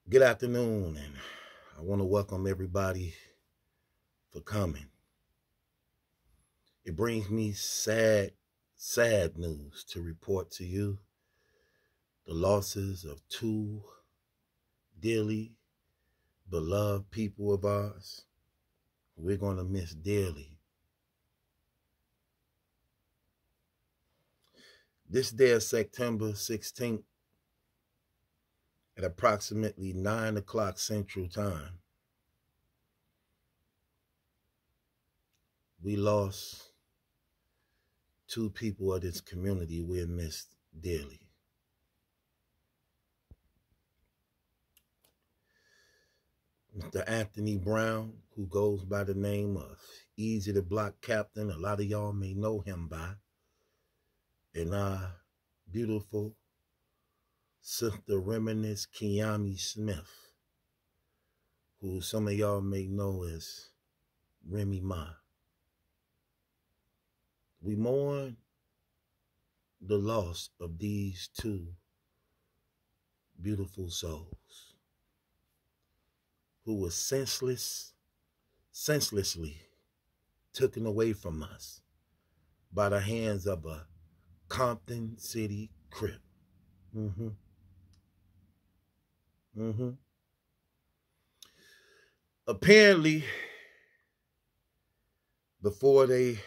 Good afternoon, and I want to welcome everybody for coming. It brings me sad news to report to you. The losses of two dearly beloved people of ours. We're going to miss dearly. This day of September 16th, at approximately 9 o'clock Central Time, we lost two people of this community we missed dearly. Mr. Anthony Brown, who goes by the name of Easy the Block Captain, a lot of y'all may know him by, and our beautiful Sister Remy Smith, who some of y'all may know as Remy Ma. We mourn the loss of these two beautiful souls who were senselessly taken away from us by the hands of a Compton City Crip. Apparently, before they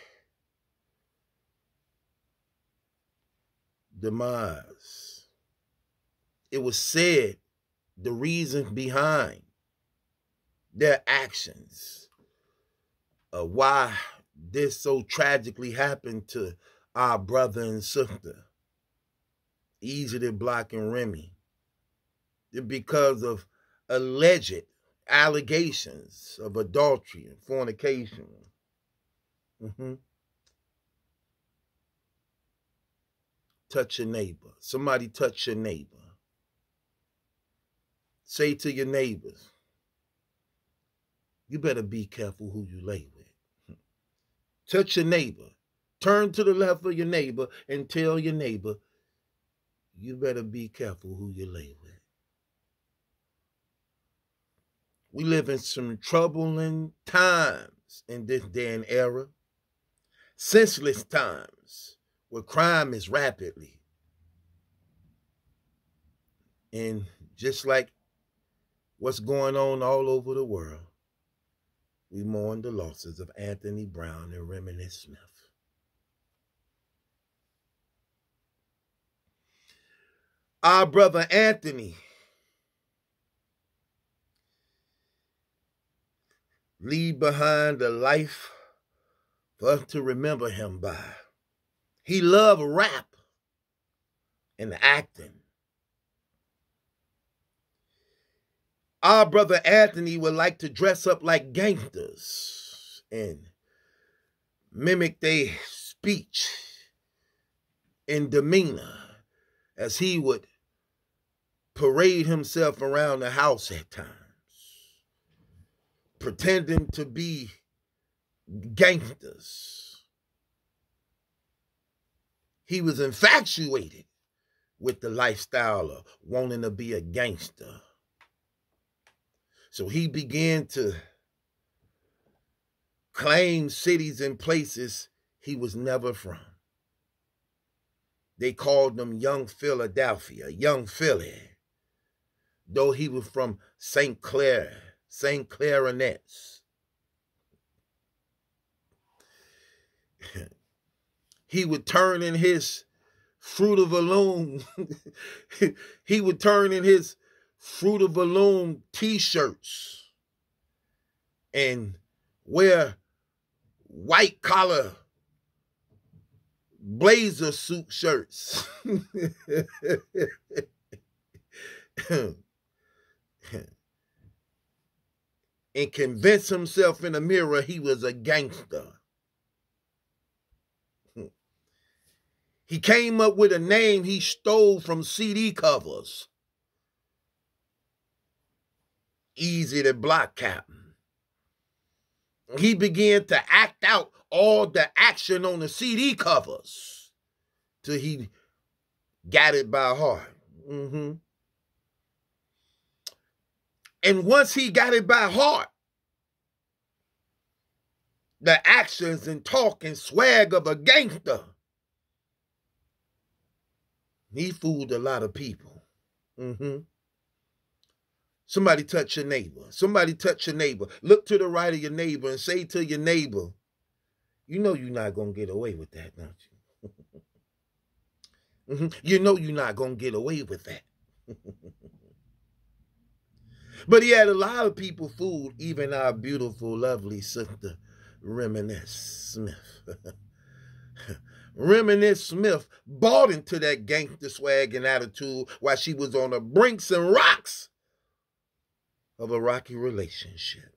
demise, it was said the reason behind their actions, why this so tragically happened to our brother and sister, Easy the Block and Remy, because of alleged allegations of adultery and fornication. Touch your neighbor. Somebody touch your neighbor. Say to your neighbors, you better be careful who you lay with. Touch your neighbor. Turn to the left of your neighbor and tell your neighbor, you better be careful who you lay with. We live in some troubling times in this day and era. Senseless times where crime is rapidly. And just like what's going on all over the world, we mourn the losses of Anthony Brown and Remy Smith. Our brother Anthony leave behind a life for us to remember him by. He loved rap and acting. Our brother Anthony would like to dress up like gangsters and mimic their speech and demeanor as he would parade himself around the house at times, pretending to be gangsters. He was infatuated with the lifestyle of wanting to be a gangster. So he began to claim cities and places he was never from. They called him Young Philadelphia, Young Philly, though he was from St. Clarinets. He would turn in his Fruit of the Loom. He would turn in his Fruit of the Loom t-shirts and wear white collar blazer suit shirts. And convince himself in the mirror he was a gangster. He came up with a name he stole from CD covers. Easy the Block Captain. He began to act out all the action on the CD covers till he got it by heart. And once he got it by heart, the actions and talk and swag of a gangster, he fooled a lot of people. Somebody touch your neighbor. Somebody touch your neighbor. Look to the right of your neighbor and say to your neighbor, you know you're not going to get away with that, don't you? You know you're not going to get away with that. But he had a lot of people fooled, even our beautiful, lovely sister, Remy Smith. Remy Smith bought into that gangster swag and attitude while she was on the brinks and rocks of a rocky relationship.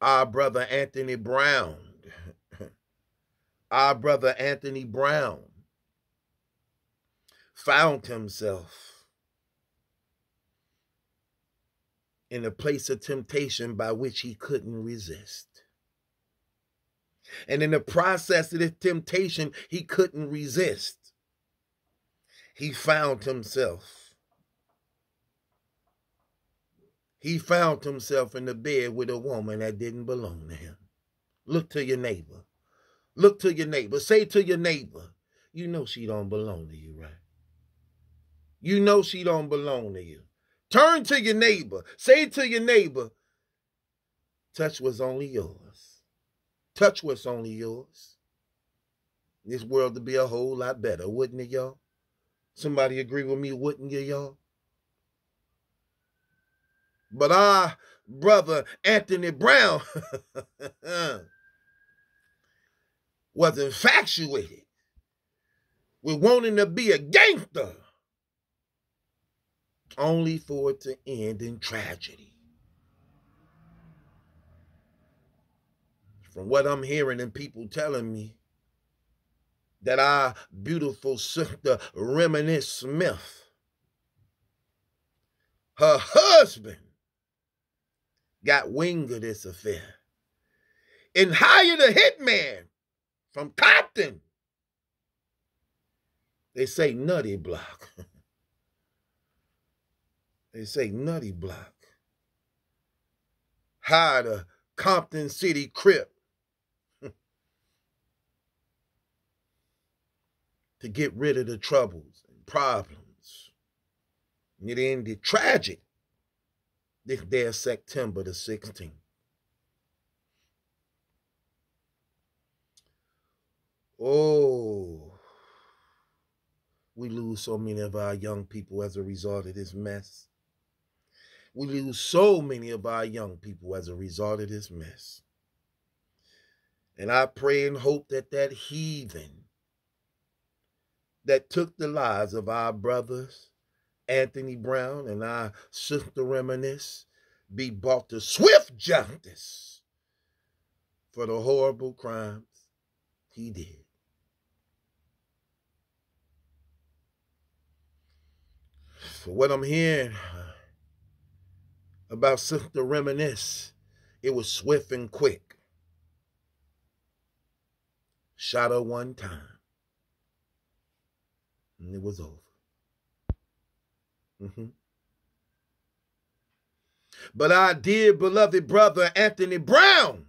Our brother Anthony Brown. Our brother Anthony Brown found himself in a place of temptation by which he couldn't resist. And in the process of this temptation, he couldn't resist. He found himself. He found himself in the bed with a woman that didn't belong to him. Look to your neighbor. Look to your neighbor. Say to your neighbor, you know she don't belong to you, right? You know she don't belong to you. Turn to your neighbor. Say to your neighbor, touch what's only yours. Touch what's only yours. This world would be a whole lot better, wouldn't it, y'all? Somebody agree with me, wouldn't you, y'all? But our brother Anthony Brown was infatuated with wanting to be a gangster, only for it to end in tragedy. From what I'm hearing and people telling me, that our beautiful sister Remy Smith, her husband, got wind of this affair and hired a hitman from Compton. They say Nutty Block. They say Nutty Block. Hired a Compton City Crip to get rid of the troubles and problems. And it ended tragic this day of September the 16th. Oh, we lose so many of our young people as a result of this mess. We lose so many of our young people as a result of this mess. And I pray and hope that that heathen that took the lives of our brothers, Anthony Brown and our sister Remy, be brought to swift justice for the horrible crimes he did. For what I'm hearing about Sister Remy, it was swift and quick. Shot her one time, and it was over. But our dear beloved brother Anthony Brown,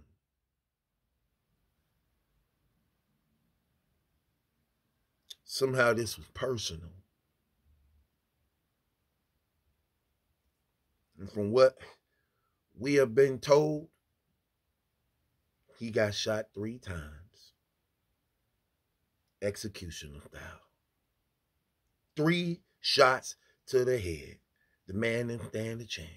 somehow this was personal. And from what we have been told, he got shot 3 times. Executioner style. 3 shots to the head. The man didn't stand a chance.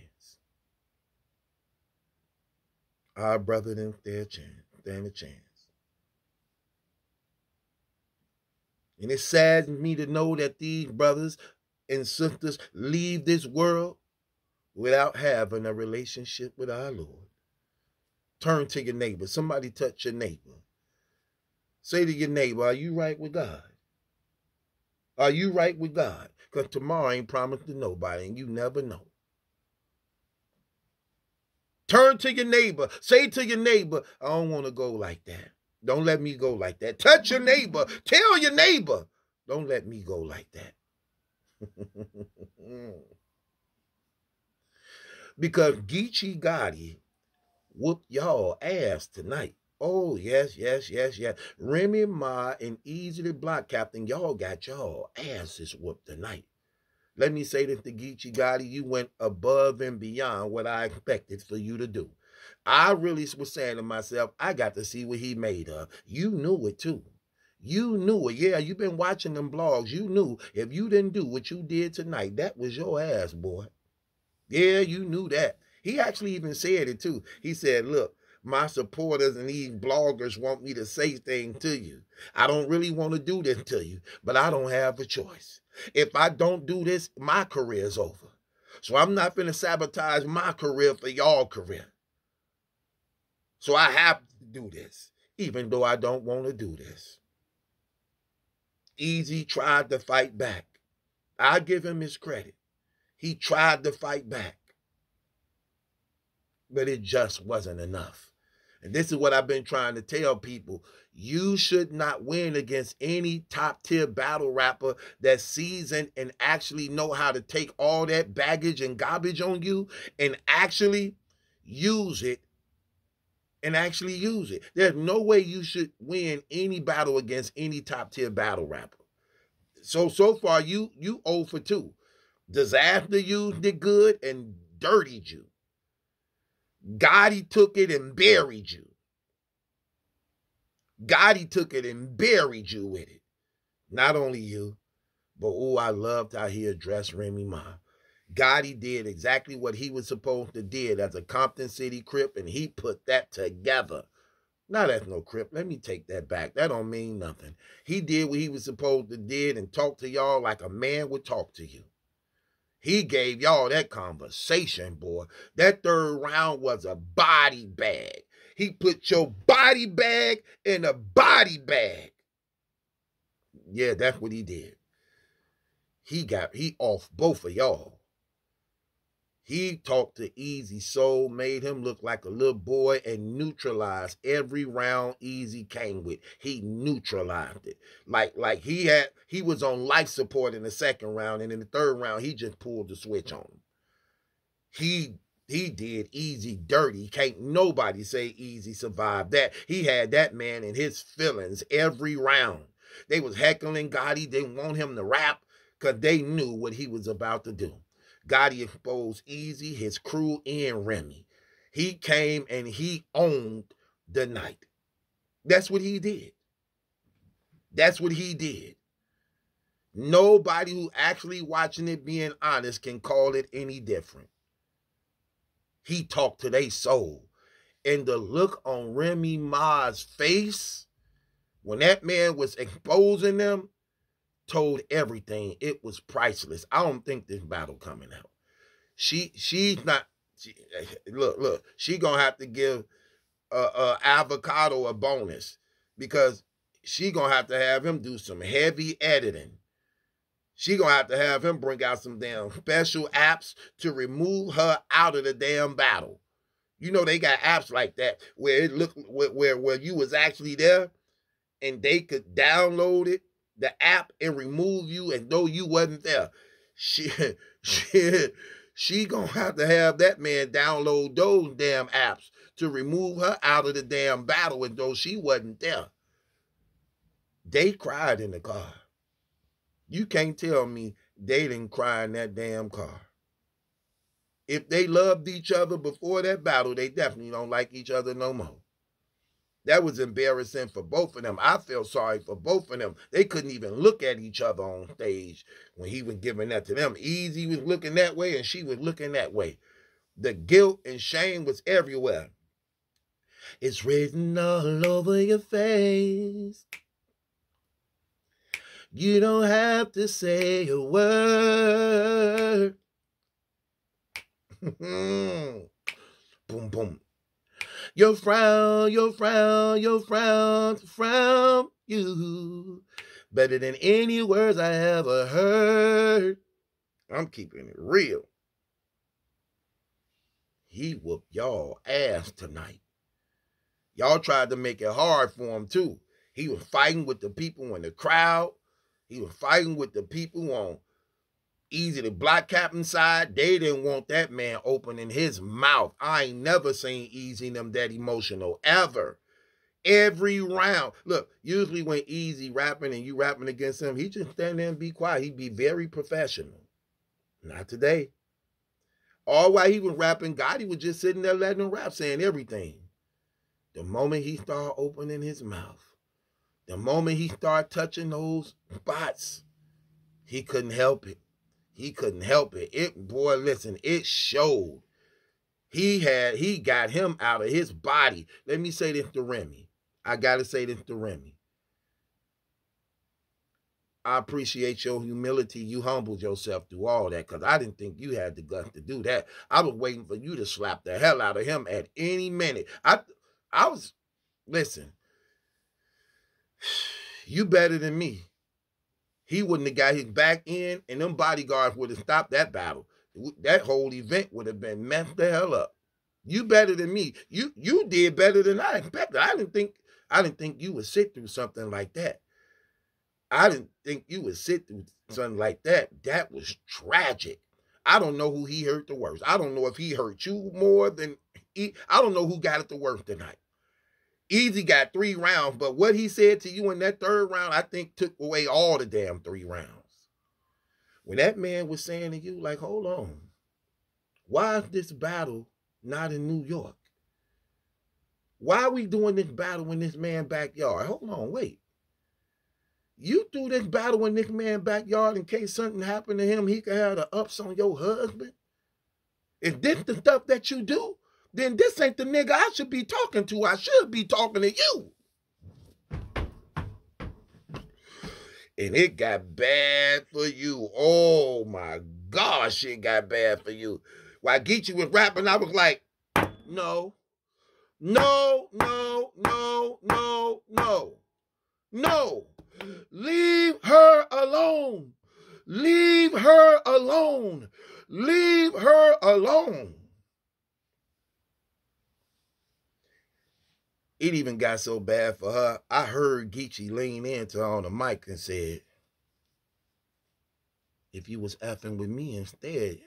Our brother didn't stand a chance. And it saddens me to know that these brothers and sisters leave this world without having a relationship with our Lord. Turn to your neighbor. Somebody touch your neighbor. Say to your neighbor, are you right with God? Are you right with God? Because tomorrow ain't promised to nobody, and you never know. Turn to your neighbor. Say to your neighbor, I don't want to go like that. Don't let me go like that. Touch your neighbor. Tell your neighbor, don't let me go like that. Because Geechee Gotti whooped y'all ass tonight. Oh, yes, yes, yes, yes. Remy Ma and Easy the Block Captain, y'all got y'all asses whooped tonight. Let me say this to Geechee Gotti, you went above and beyond what I expected for you to do. I really was saying to myself, I got to see what he made of. You knew it too. You knew it. Yeah, you've been watching them blogs. You knew if you didn't do what you did tonight, that was your ass, boy. Yeah, you knew that. He actually even said it too. He said, look, my supporters and these bloggers want me to say things to you. I don't really want to do this to you, but I don't have a choice. If I don't do this, my career is over. So I'm not going to sabotage my career for y'all career. So I have to do this, even though I don't want to do this. Easy tried to fight back. I give him his credit. He tried to fight back. But it just wasn't enough. And this is what I've been trying to tell people. You should not win against any top tier battle rapper that's seasoned and actually know how to take all that baggage and garbage on you and actually use it. There's no way you should win any battle against any top tier battle rapper. So far you 0 for 2. Disaster used it good and dirtied you. Gotti took it and buried you. Gotti took it and buried you with it. Not only you, but I loved how he addressed Remy Ma. Gotti did exactly what he was supposed to do as a Compton City Crip, and he put that together. Now that's no Crip. Let me take that back. That don't mean nothing. He did what he was supposed to do and talk to y'all like a man would talk to you. He gave y'all that conversation, boy. That third round was a body bag. He put your body bag in a body bag. Yeah, that's what he did. He off both of y'all. He talked to Easy Soul, made him look like a little boy, and neutralized every round Easy came with. He neutralized it. Like he was on life support in the second round, and in the third round, he just pulled the switch on him. He did Easy dirty. Can't nobody say Easy survived that. He had that man in his feelings every round. They was heckling Gotti. They want him to rap because they knew what he was about to do. Gotti exposed Easy, his crew, and Remy. He came and he owned the night. That's what he did. That's what he did. Nobody who actually watching it being honest can call it any different. He talked to their soul. And the look on Remy Ma's face when that man was exposing them told everything. It was priceless. I don't think this battle coming out. She's not. Look. She gonna have to give Avocado a bonus because she gonna have him do some heavy editing. She gonna have him bring out some damn special apps to remove her out of the damn battle. You know they got apps like that where it looked where you was actually there, and they could download it, the app, and remove you as though you wasn't there. She gonna have that man download those damn apps to remove her out of the damn battle as though she wasn't there. They cried in the car. You can't tell me they didn't cry in that damn car. If they loved each other before that battle, they definitely don't like each other no more. That was embarrassing for both of them. I felt sorry for both of them. They couldn't even look at each other on stage when he was giving that to them. Easy was looking that way and she was looking that way. The guilt and shame was everywhere. It's written all over your face. You don't have to say a word. Boom, boom. Your frown from you. Better than any words I ever heard. I'm keeping it real. He whooped y'all ass tonight. Y'all tried to make it hard for him too. He was fighting with the people in the crowd. He was fighting with the people on Easy the block captain side, they didn't want that man opening his mouth. I ain't never seen Easy them that emotional, ever. Every round. Look, usually when Easy rapping and you rapping against him, he just stand there and be quiet. He'd be very professional. Not today. All while he was rapping, Gotti was just sitting there letting him rap, saying everything. The moment he started opening his mouth, the moment he started touching those spots, he couldn't help it. He couldn't help it. Boy, listen, it showed. He got him out of his body. Let me say this to Remy. I gotta say this to Remy. I appreciate your humility. You humbled yourself through all that, because I didn't think you had the guts to do that. I was waiting for you to slap the hell out of him at any minute. Listen, you better than me. He wouldn't have got his back in, and them bodyguards would have stopped that battle. That whole event would have been messed the hell up. You better than me. You did better than I expected. I didn't think you would sit through something like that. I didn't think you would sit through something like that. That was tragic. I don't know who he hurt the worst. I don't know if he hurt you more than I don't know who got it the worst tonight. Easy got 3 rounds, but what he said to you in that 3rd round, I think took away all the damn 3 rounds. When that man was saying to you, like, hold on, why is this battle not in New York? Why are we doing this battle in this man's backyard? Hold on, wait. You threw this battle in this man's backyard in case something happened to him, he could have the ups on your husband? If this the stuff that you do, then this ain't the nigga I should be talking to. I should be talking to you. And it got bad for you. Oh my gosh, it got bad for you. While Geechee was rapping, I was like, no, no, no, no, no, no, no. Leave her alone. Leave her alone. Leave her alone. It even got so bad for her, I heard Geechee lean into her on the mic and said, if you was effing with me instead,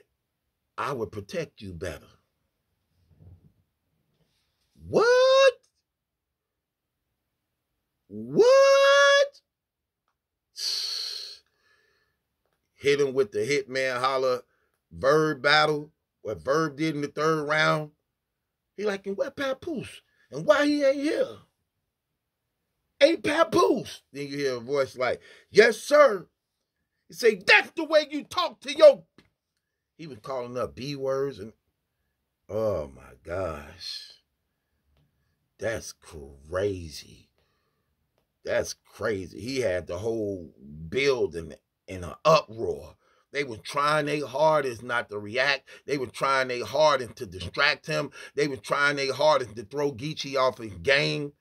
I would protect you better. What? What? Hit him with the Hitman Holler Verb battle, what Verb did in the 3rd round. He like, and where Papoose? And why he ain't here? Ain't Papoose? Then you hear a voice like, yes, sir. He say, that's the way you talk to your... He was calling up B words and... Oh, my gosh. That's crazy. That's crazy. He had the whole building in an uproar. They were trying their hardest not to react. They were trying their hardest to distract him. They were trying their hardest to throw Geechee off his game.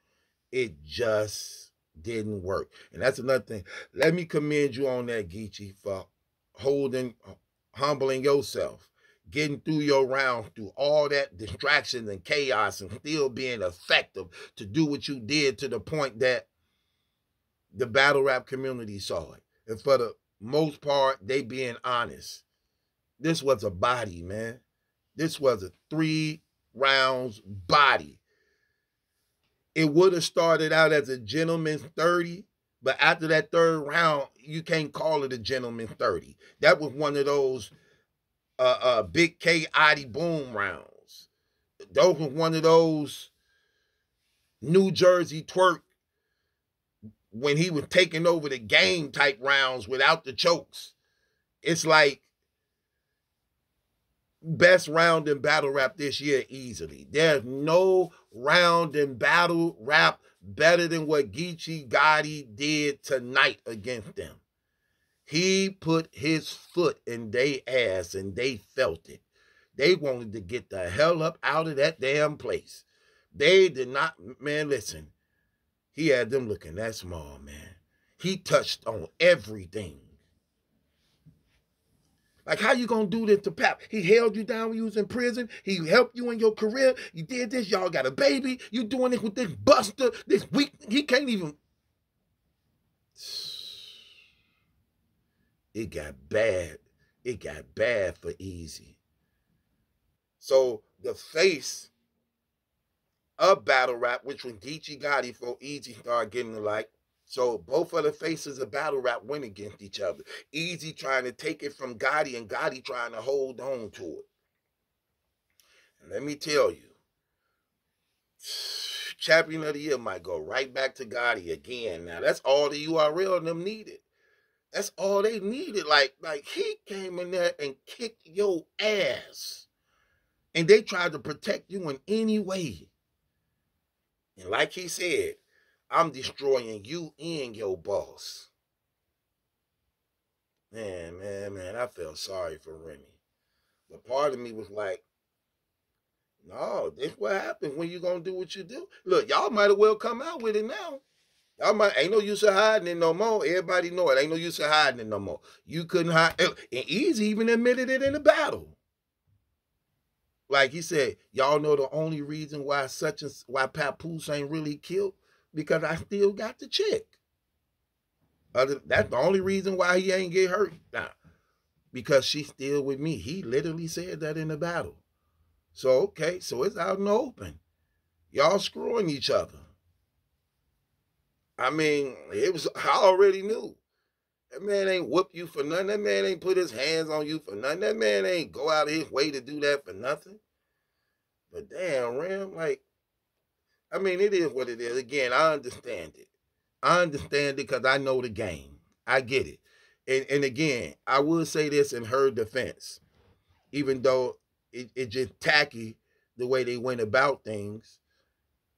It just didn't work. And that's another thing. Let me commend you on that, Geechee, for humbling yourself, getting through your rounds, through all that distractions and chaos, and still being effective to do what you did, to the point that the battle rap community saw it. And for the most part, they being honest. This was a body, man. This was a 3 rounds body. It would have started out as a gentleman's 30, but after that 3rd round, you can't call it a gentleman's 30. That was one of those Big K Adi Boom rounds. Those was one of those New Jersey Twerk, when he was taking over the game type rounds without the chokes. It's like best round in battle rap this year easily. There's no round in battle rap better than what Geechee Gotti did tonight against them. He put his foot in their ass and they felt it. They wanted to get the hell up out of that damn place. They did not, man, listen. He had them looking that small, man. He touched on everything. Like, how you gonna do this to Pap? He held you down when you was in prison. He helped you in your career. You did this. Y'all got a baby. You doing this with this buster, this weak. He can't even. It got bad. it got bad for Easy. So the face of battle rap, which when Geechee got it before Easy started getting the like, so both of the faces of battle rap went against each other. Easy trying to take it from Gotti and Gotti trying to hold on to it. And let me tell you, Champion of the Year might go right back to Gotti again. Now that's all the URL and them needed. That's all they needed. Like he came in there and kicked your ass. And they tried to protect you in any way. And like he said, I'm destroying you and your boss. Man, I felt sorry for Remy. But part of me was like, no, this what happens when you gonna do what you do. Look, y'all might as well come out with it now. Y'all might ain't no use of hiding it no more. Everybody know it. Ain't no use of hiding it no more. You couldn't hide. And Easy even admitted it in the battle. Like he said, y'all know the only reason why why Papoose ain't really killed because I still got the chick. That's the only reason why he ain't get hurt now, because she's still with me. He literally said that in the battle. So okay, so it's out in the open. Y'all screwing each other. I mean, I already knew. That man ain't whoop you for nothing. That man ain't put his hands on you for nothing. That man ain't go out of his way to do that for nothing. But damn, Ram, like, I mean, it is what it is. Again, I understand it. I understand it because I know the game. I get it. And again, I will say this in her defense, even though it just tacky the way they went about things.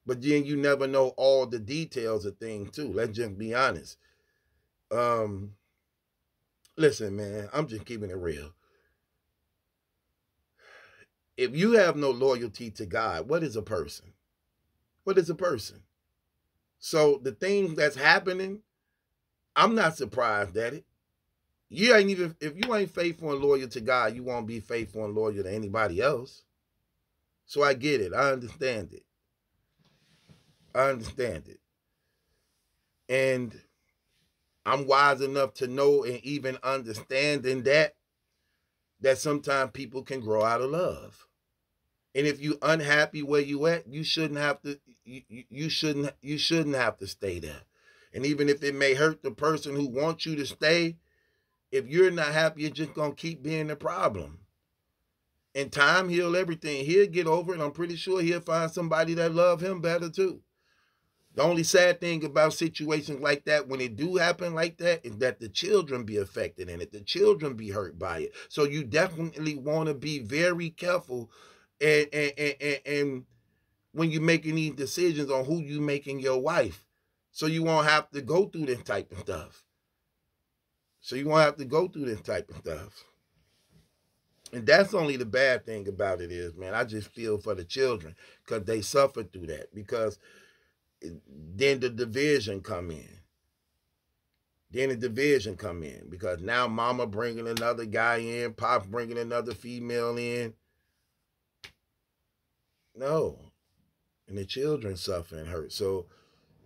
But then you never know all the details of things too. Let's just be honest. Listen, man, I'm just keeping it real. If you have no loyalty to God, what is a person? What is a person? So the thing that's happening, I'm not surprised at it. You ain't even, if you ain't faithful and loyal to God, you won't be faithful and loyal to anybody else. So I get it. I understand it. I understand it. And I'm wise enough to know and even understanding that sometimes people can grow out of love. And if you're unhappy where you at, you shouldn't have to you shouldn't have to stay there. And even if it may hurt the person who wants you to stay, if you're not happy, you're just gonna keep being the problem. And time heal everything. He'll get over it. I'm pretty sure he'll find somebody that love him better too. The only sad thing about situations like that, when it do happen like that, is that the children be affected in it. The children be hurt by it. So you definitely want to be very careful and when you're making these decisions on who you making your wife. So you won't have to go through this type of stuff. And that's only the bad thing about it is, man, I just feel for the children because they suffer through that. Because then the division come in. Because now mama bringing another guy in, pop bringing another female in. No. And the children suffer and hurt. So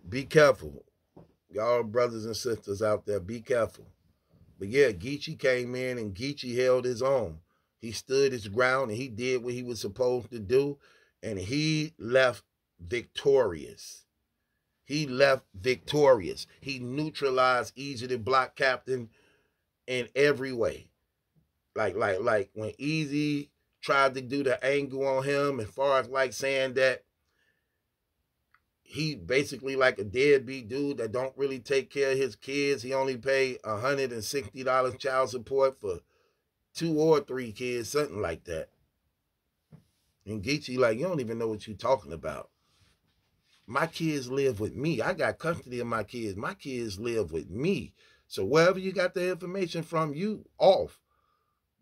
be careful. Y'all brothers and sisters out there, be careful. But yeah, Geechee came in and Geechee held his own. He stood his ground and he did what he was supposed to do. And he left victorious. He neutralized Easy the Block Captain in every way. Like when Easy tried to do the angle on him, as far as like saying that he basically like a deadbeat dude that don't really take care of his kids. He only paid $160 child support for 2 or 3 kids, something like that. And Geechee like, you don't even know what you're talking about. My kids live with me. I got custody of my kids. My kids live with me. So wherever you got the information from, you off.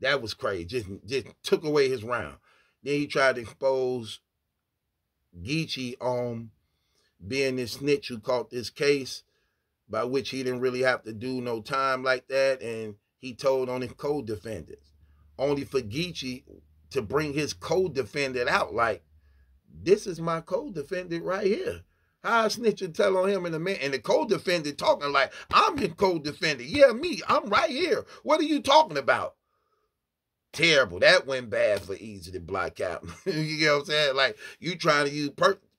That was crazy. Just took away his round. Then he tried to expose Geechee on being this snitch who caught this case, by which he didn't really have to do no time like that, and he told on his co-defendants. Only for Geechee to bring his co-defendant out like, this is my co-defendant right here. How a snitch and tell on him and the co-defendant talking like, I'm his co-defendant. Yeah, me, I'm right here. What are you talking about? terrible. That went bad for Easy the Block Captain. You know what I'm saying? Like, you trying to use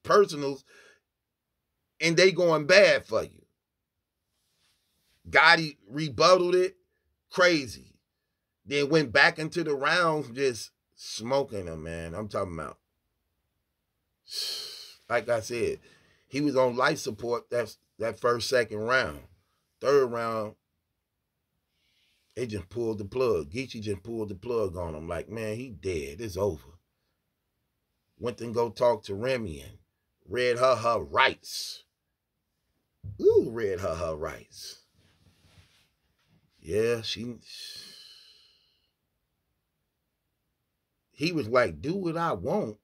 personals, and they going bad for you. Gotti rebutted it, crazy. Then went back into the rounds just smoking them, man. I'm talking about, like I said, he was on life support that first, second round. Third round, they just pulled the plug. Geechee just pulled the plug on him. Like, man, he dead. It's over. Went and go talk to Remy and read her rights. Ooh, read her rights. Yeah, he was like, do what I want.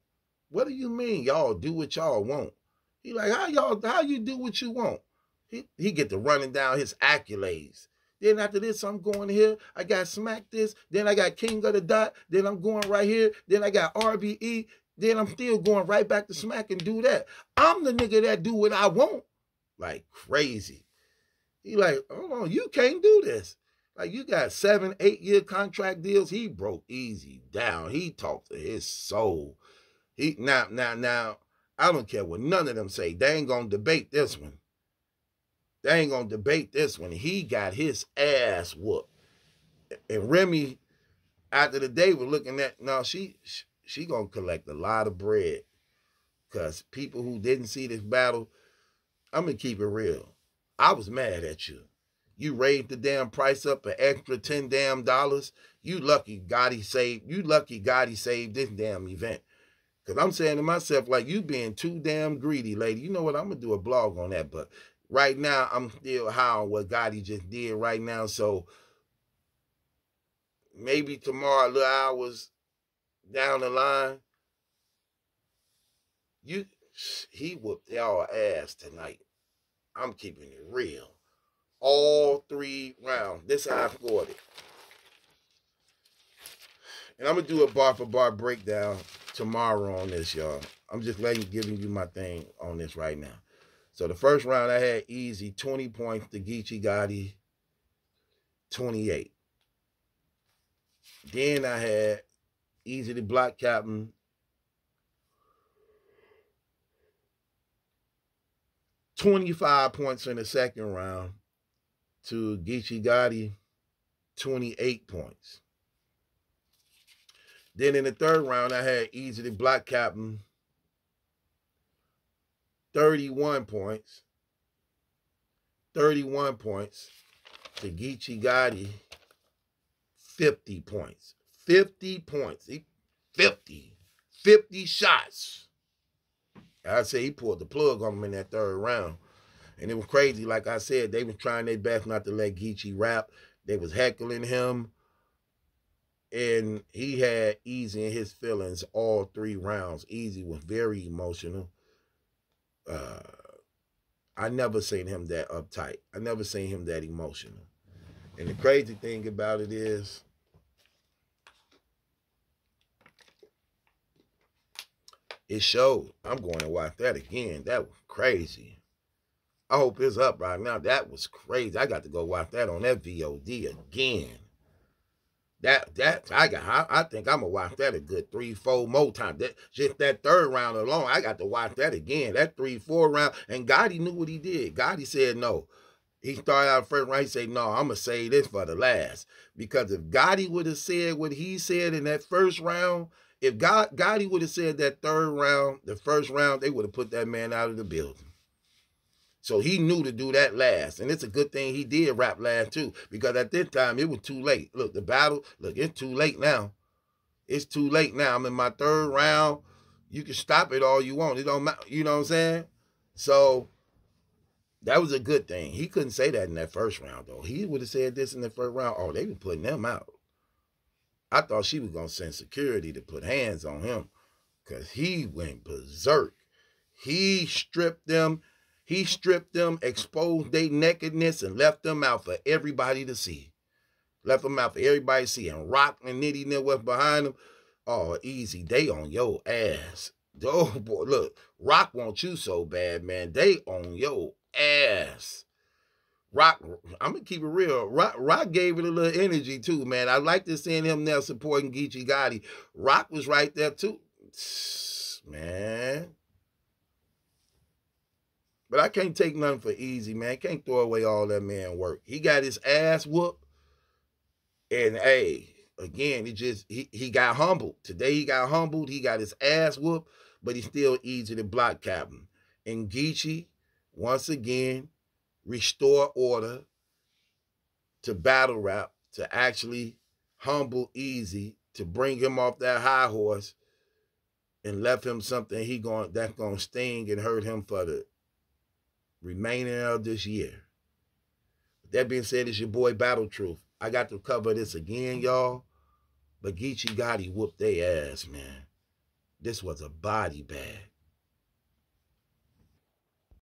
What do you mean, y'all do what y'all want? He like, how you do what you want? He get to running down his accolades. Then after this, I'm going here. I got Smack this. Then I got King of the Dot. Then I'm going right here. Then I got RBE. Then I'm still going right back to Smack and do that. I'm the nigga that do what I want. Like crazy. He like, hold on, you can't do this. Like, you got 7, 8 year contract deals. He broke Easy down. He talked to his soul. Now, I don't care what none of them say. They ain't gonna debate this one. He got his ass whooped. And Remy, after the day, was looking at, no, she gonna collect a lot of bread. Because people who didn't see this battle, I'm gonna keep it real. I was mad at you. You raised the damn price up an extra $10 damn. You lucky Gotti saved this damn event. Because I'm saying to myself, like, you being too damn greedy, lady. You know what? I'm going to do a blog on that. But right now, I'm still high on what Gotti just did right now. So maybe tomorrow, a little hours down the line, he whooped y'all ass tonight. I'm keeping it real. All 3 rounds. This is how I scored it. And I'm going to do a bar-for-bar breakdown tomorrow on this, y'all. I'm just giving you my thing on this right now. So the first round, I had Easy 20 points to Geechee Gotti 28. Then I had Easy the Block Captain 25 points in the second round to Geechee Gotti 28 points. Then in the third round, I had Easy the Block Captain 31 points. 31 points to Geechee Gotti 50 points. 50 points. 50 shots. I say he pulled the plug on him in that third round. And it was crazy. Like I said, they was trying their best not to let Geechee rap. They was heckling him. And he had Easy in his feelings all 3 rounds. Easy was very emotional. I never seen him that uptight. I never seen him that emotional. And the crazy thing about it is, it showed. I'm going to watch that again. That was crazy. I hope it's up right now. That was crazy. I got to go watch that on that VOD again. I think I'm gonna watch that a good 3-4 more times. Just that third round alone, I got to watch that again. That 3-4 round, and Gotti knew what he did. Gotti said no. He started out first round. He said, no, I'm gonna say this for the last. Because if Gotti would have said what he said in that first round, if Gotti would have said that third round, the first round, they would have put that man out of the building. So he knew to do that last. And it's a good thing he did rap last too. Because at this time, it was too late. Look, the battle, it's too late now. It's too late now. I'm in my third round. You can stop it all you want. It don't matter. You know what I'm saying? So that was a good thing. He couldn't say that in that first round, though. He would have said this in the first round. Oh, they were putting them out. I thought she was going to send security to put hands on him. Because he went berserk. He stripped them, exposed their nakedness, and left them out for everybody to see. And Rock and Nitty knew what's behind them. Oh, Easy, they on your ass. Oh, boy, look, Rock wants you so bad, man. They on your ass. Rock, I'm gonna keep it real. Rock gave it a little energy too, man. I like to seeing him there supporting Geechee Gotti. Rock was right there too, man. But I can't take nothing for easy, man. Can't throw away all that man work. He got his ass whooped, and hey, again, he got humbled. Today he got humbled. He got his ass whooped, but he's still easy to block captain. And Geechee, once again, restore order to battle rap, to actually humble Easy, to bring him off that high horse and left him something that's gonna sting and hurt him for the remaining of this year. With that being said, it's your boy Battle Truth. I got to cover this again, y'all. But Geechee Gotti whooped their ass, man. This was a body bag.